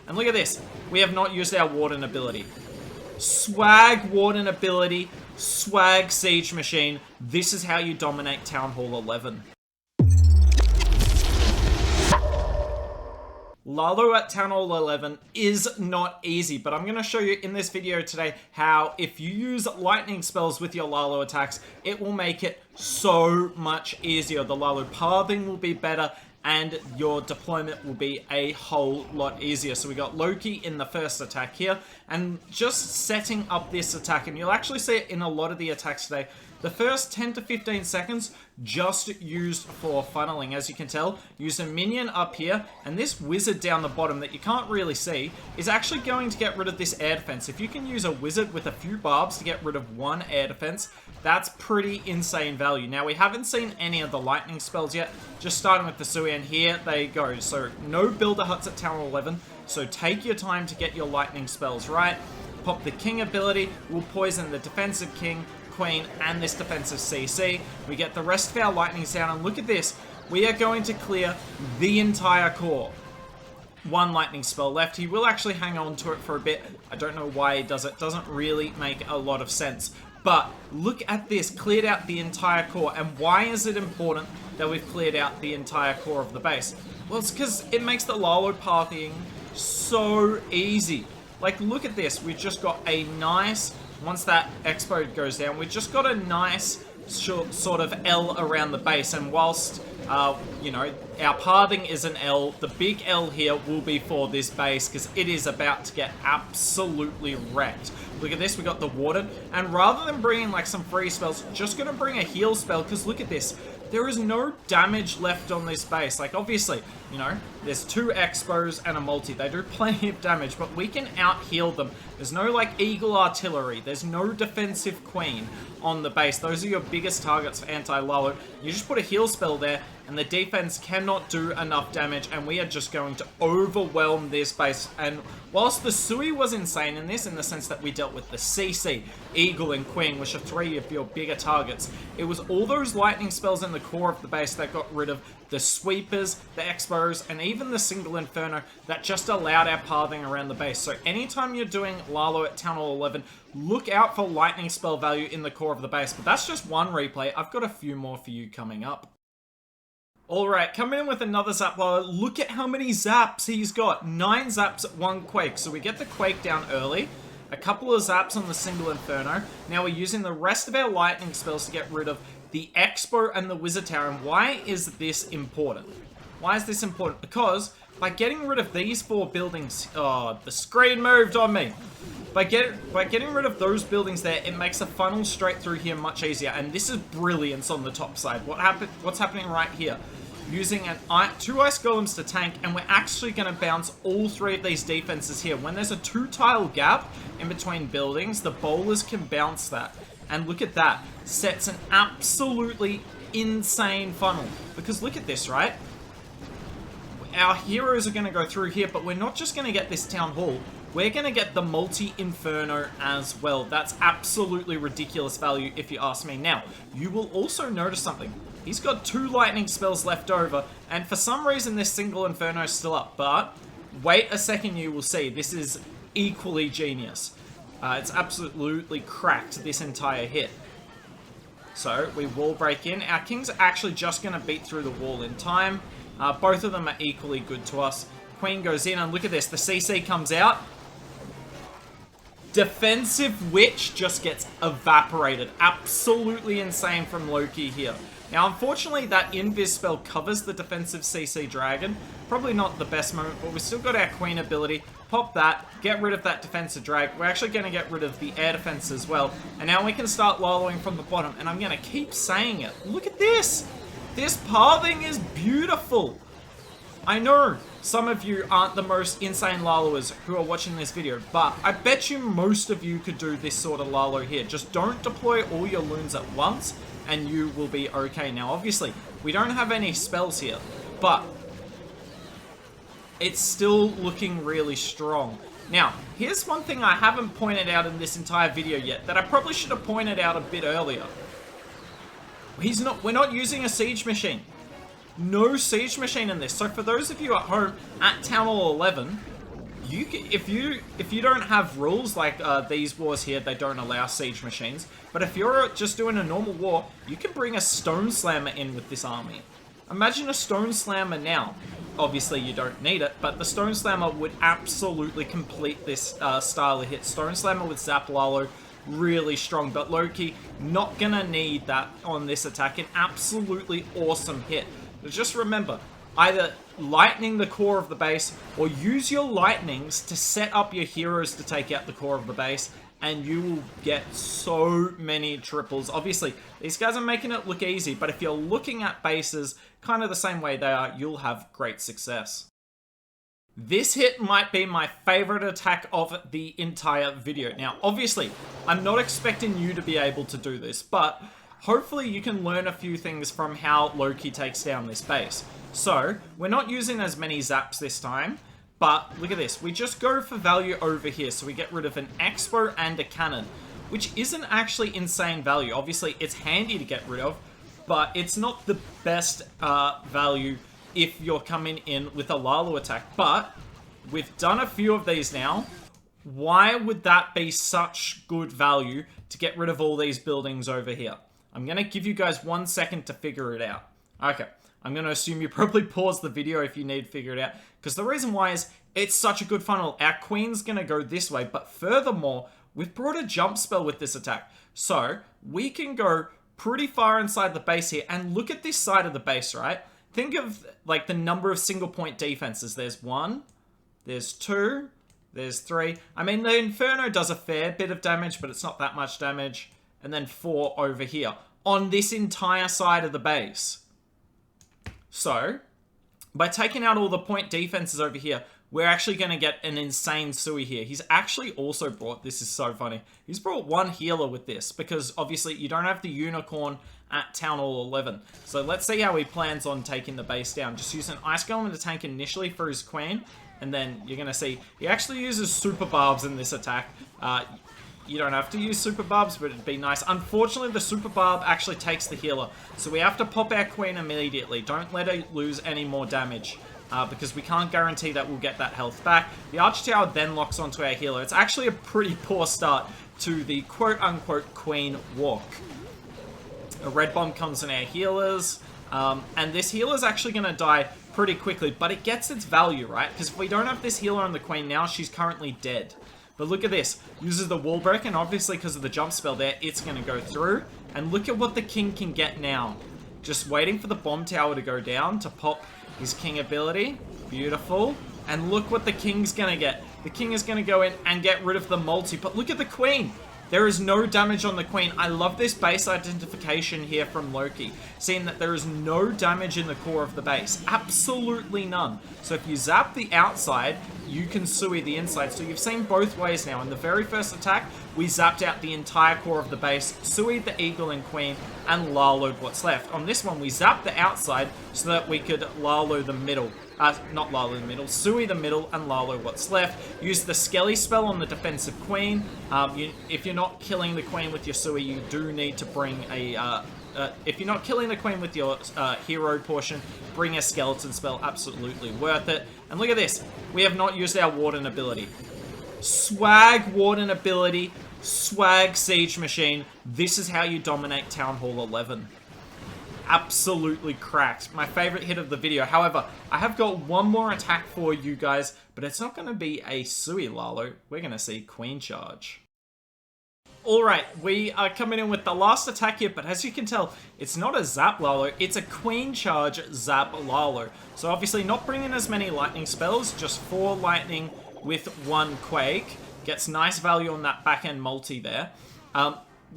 And look at this. We have not used our Warden ability. Swag Warden ability. Swag Siege Machine. This is how you dominate Town Hall 11. Lalo at Town Hall 11 is not easy, but I'm going to show you in this video today how if you use lightning spells with your Lalo attacks, it will make it so much easier. The Lalo pathing will be better and your deployment will be a whole lot easier. So we got Loki in the first attack here, and just setting up this attack, and you'll actually see it in a lot of the attacks today, the first 10 to 15 seconds just used for funneling. As you can tell, use a minion up here, and this wizard down the bottom that you can't really see is actually going to get rid of this air defense. If you can use a wizard with a few barbs to get rid of one air defense, that's pretty insane value. Now, we haven't seen any of the lightning spells yet, just starting with the Sui, and here they go. So no builder huts at Town Hall 11, so take your time to get your lightning spells right. Pop the king ability, will poison the defensive king, queen, and this defensive CC. We get the rest of our lightnings down, and look at this. We are going to clear the entire core. One lightning spell left. He will actually hang on to it for a bit. I don't know why he does it. Doesn't really make a lot of sense. But look at this. Cleared out the entire core. And why is it important that we've cleared out the entire core of the base? Well, it's because it makes the Lalo pathing so easy. Like, look at this. We've just got a nice... Once that expo goes down, we've just got a nice sort of L around the base. And whilst, you know, our pathing is an L, the big L here will be for this base because it is about to get absolutely wrecked. Look at this, we got the Warden. And rather than bringing like some free spells, just going to bring a heal spell because look at this. There is no damage left on this base. Like, obviously, you know, there's 2 expos and a multi. They do plenty of damage, but we can out-heal them. There's no, like, Eagle Artillery. There's no defensive queen on the base. Those are your biggest targets for anti-Lalo. You just put a heal spell there, and the defense cannot do enough damage, and we are just going to overwhelm this base. And whilst the Sui was insane in this, in the sense that we dealt with the CC, Eagle, and Queen, which are 3 of your bigger targets, it was all those lightning spells in the core of the base that got rid of the sweepers, the expos, and even the single inferno that just allowed our pathing around the base. So anytime you're doing Lalo at Town Hall 11, look out for lightning spell value in the core of the base. But that's just one replay. I've got a few more for you coming up. Alright, coming in with another Zap LALO. Look at how many zaps he's got. 9 zaps at 1 quake. So we get the quake down early. A couple of zaps on the single inferno. Now we're using the rest of our lightning spells to get rid of the expo and the wizard tower. And why is this important? Why is this important? Because by getting rid of these 4 buildings... Oh, the screen moved on me. By getting rid of those buildings there, it makes a funnel straight through here much easier. And this is brilliance on the top side. What's happening right here? Using 2 ice golems to tank, and we're actually going to bounce all 3 of these defenses here. When there's a 2-tile gap in between buildings, the bowlers can bounce that. And look at that. Sets an absolutely insane funnel. Because look at this, right? Our heroes are going to go through here, but we're not just going to get this town hall. We're going to get the multi-inferno as well. That's absolutely ridiculous value if you ask me. Now, you will also notice something. He's got 2 lightning spells left over, and for some reason this single inferno is still up. But wait a second, you will see. This is equally genius. It's absolutely cracked this entire hit. So we wall break in. Our kings are actually just going to beat through the wall in time. Both of them are equally good to us. Queen goes in, and look at this. The CC comes out. Defensive Witch just gets evaporated. Absolutely insane from Loki here. Now, unfortunately, that Invis spell covers the defensive CC Dragon. Probably not the best moment, but we've still got our Queen ability. Pop that, get rid of that defensive drag. We're actually going to get rid of the air defense as well. And now we can start Laloing from the bottom, and I'm going to keep saying it. Look at this! This pathing is beautiful! I know some of you aren't the most insane Laloers who are watching this video, but I bet you most of you could do this sort of Lalo here. Just don't deploy all your loons at once, and you will be okay. Now, obviously, we don't have any spells here, but it's still looking really strong. Now, here's one thing I haven't pointed out in this entire video yet that I probably should have pointed out a bit earlier. We're not using a siege machine. No siege machine in this. So for those of you at home at Town Hall 11, if you don't have rules like these wars here, they don't allow siege machines. But if you're just doing a normal war, you can bring a stone slammer in with this army. Imagine a stone slammer now. Obviously, you don't need it, but the stone slammer would absolutely complete this style of hit. Stone slammer with ZAP LALO, really strong. But Loki, not gonna need that on this attack. An absolutely awesome hit. But just remember, either lightning the core of the base or use your lightnings to set up your heroes to take out the core of the base, and you will get so many triples. Obviously, these guys are making it look easy, but if you're looking at bases kind of the same way they are, you'll have great success. This hit might be my favorite attack of the entire video. Now, obviously, I'm not expecting you to be able to do this, but hopefully you can learn a few things from how Loki takes down this base. So, we're not using as many zaps this time, but look at this. We just go for value over here, so we get rid of an expo and a cannon, which isn't actually insane value. Obviously, it's handy to get rid of, but it's not the best value if you're coming in with a Lalo attack. But we've done a few of these now. Why would that be such good value to get rid of all these buildings over here? I'm going to give you guys 1 second to figure it out. Okay, I'm going to assume you probably pause the video if you need to figure it out, because the reason why is it's such a good funnel. Our queen's going to go this way, but furthermore, we've brought a jump spell with this attack. So we can go pretty far inside the base here, and look at this side of the base, right? Think of like the number of single point defenses. There's 1, there's 2, there's 3. I mean, the Inferno does a fair bit of damage, but it's not that much damage. And then 4 over here on this entire side of the base. So, by taking out all the point defenses over here, we're actually going to get an insane Sui here. He's actually also brought, this is so funny, he's brought 1 healer with this, because obviously you don't have the unicorn at Town Hall 11. So let's see how he plans on taking the base down. Just use an Ice Golem to tank initially for his queen, and then you're going to see he actually uses super barbs in this attack. You don't have to use super barbs, but it'd be nice. Unfortunately, the super barb actually takes the healer, so we have to pop our queen immediately. Don't let her lose any more damage, because we can't guarantee that we'll get that health back. The Arch Tower then locks onto our healer. It's actually a pretty poor start to the quote-unquote queen walk. A red bomb comes in our healers, and this healer's actually going to die pretty quickly, but it gets its value, right? Because if we don't have this healer on the queen now, she's currently dead. But look at this. Uses the wall break, and obviously because of the jump spell there, it's going to go through. And look at what the king can get now. Just waiting for the bomb tower to go down to pop his king ability. Beautiful. And look what the king's going to get. The king is going to go in and get rid of the multi. But look at the queen. There is no damage on the queen. I love this base identification here from Loki, seeing that there is no damage in the core of the base. Absolutely none. So if you zap the outside, you can Sui the inside. So you've seen both ways now. In the very first attack, we zapped out the entire core of the base, Sui'd the eagle and queen, and Lalo'd what's left. On this one, we zapped the outside so that we could Lalo the middle. Not Lalo the middle, Sui the middle, and Lalo what's left. Use the Skelly spell on the defensive queen. If you're not killing the queen with your Sui, you do need to bring a... if you're not killing the queen with your hero portion, bring a skeleton spell. Absolutely worth it. And look at this. We have not used our warden ability. Swag warden ability. Swag siege machine. This is how you dominate Town Hall 11. Absolutely cracked. My favorite hit of the video. However, I have got one more attack for you guys, but it's not going to be a Sui Lalo. We're going to see Queen Charge. Alright, we are coming in with the last attack here, but as you can tell, it's not a ZAP LALO, it's a Queen Charge ZAP LALO. So obviously not bringing as many lightning spells, just 4 lightning with 1 quake. Gets nice value on that back end multi there.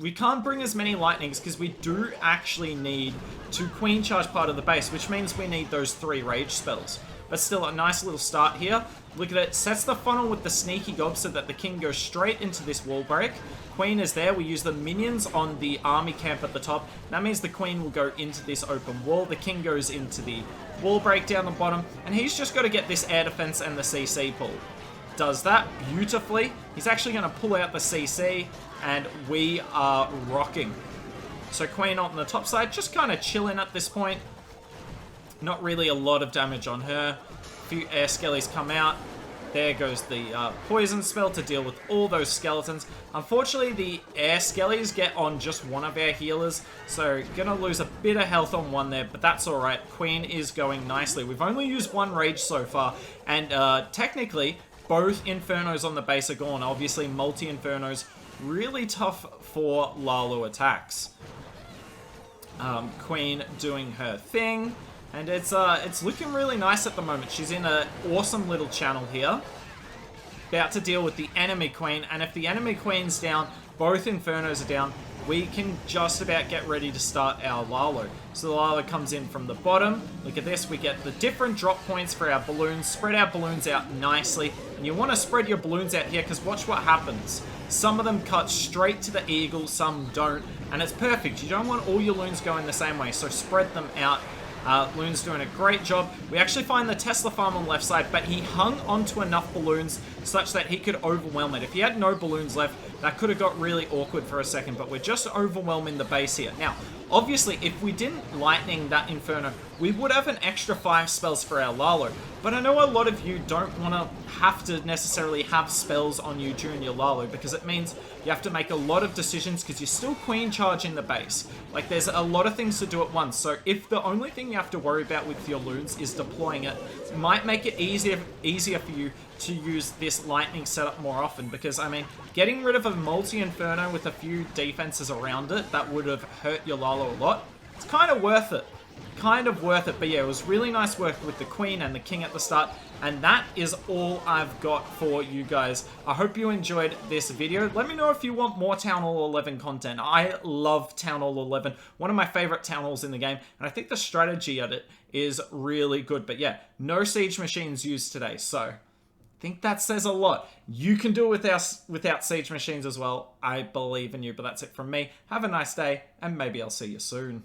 We can't bring as many lightnings because we do actually need to Queen Charge part of the base, which means we need those 3 rage spells. But still, a nice little start here. Look at it. Sets the funnel with the sneaky gob so that the king goes straight into this wall break. Queen is there. We use the minions on the army camp at the top. That means the queen will go into this open wall. The king goes into the wall break down the bottom. And he's just got to get this air defense and the CC pull. Does that beautifully. He's actually going to pull out the CC. And we are rocking. So queen on the top side, just kind of chilling at this point. Not really a lot of damage on her. A few air skellies come out. There goes the poison spell to deal with all those skeletons. Unfortunately, the air skellies get on just one of our healers, so gonna lose a bit of health on one there, but that's alright. Queen is going nicely. We've only used one rage so far, and technically, both Infernos on the base are gone. Obviously, multi-Infernos, really tough for Lalo attacks. Queen doing her thing. And it's looking really nice at the moment. She's in an awesome little channel here. About to deal with the enemy queen. And if the enemy queen's down, both Infernos are down, we can just about get ready to start our Lalo. So the Lalo comes in from the bottom. Look at this. We get the different drop points for our balloons. Spread our balloons out nicely. And you want to spread your balloons out here because watch what happens. Some of them cut straight to the eagle, some don't. And it's perfect. You don't want all your loons going the same way. So spread them out. Loon's doing a great job. We actually find the Tesla farm on the left side, but he hung onto enough balloons such that he could overwhelm it. If he had no balloons left, that could have got really awkward for a second, but we're just overwhelming the base here. Now, obviously, if we didn't lightning that Inferno, we would have an extra 5 spells for our Lalo. But I know a lot of you don't want to have to necessarily have spells on you during your Lalo, because it means you have to make a lot of decisions because you're still queen charging the base. Like, there's a lot of things to do at once. So if the only thing you have to worry about with your loons is deploying it, might make it easier for you to use this lightning setup more often, because I mean, getting rid of a multi-Inferno with a few defenses around it that would have hurt your Lalo a lot, it's kind of worth it. Kind of worth it. But yeah, it was really nice work with the queen and the king at the start, and that is all I've got for you guys. I hope you enjoyed this video. Let me know if you want more Town Hall 11 content. I love Town Hall 11, one of my favorite Town Halls in the game, and I think the strategy at it is really good. But yeah, no siege machines used today, so I think that says a lot. You can do it without siege machines as well. I believe in you, but that's it from me. Have a nice day, and maybe I'll see you soon.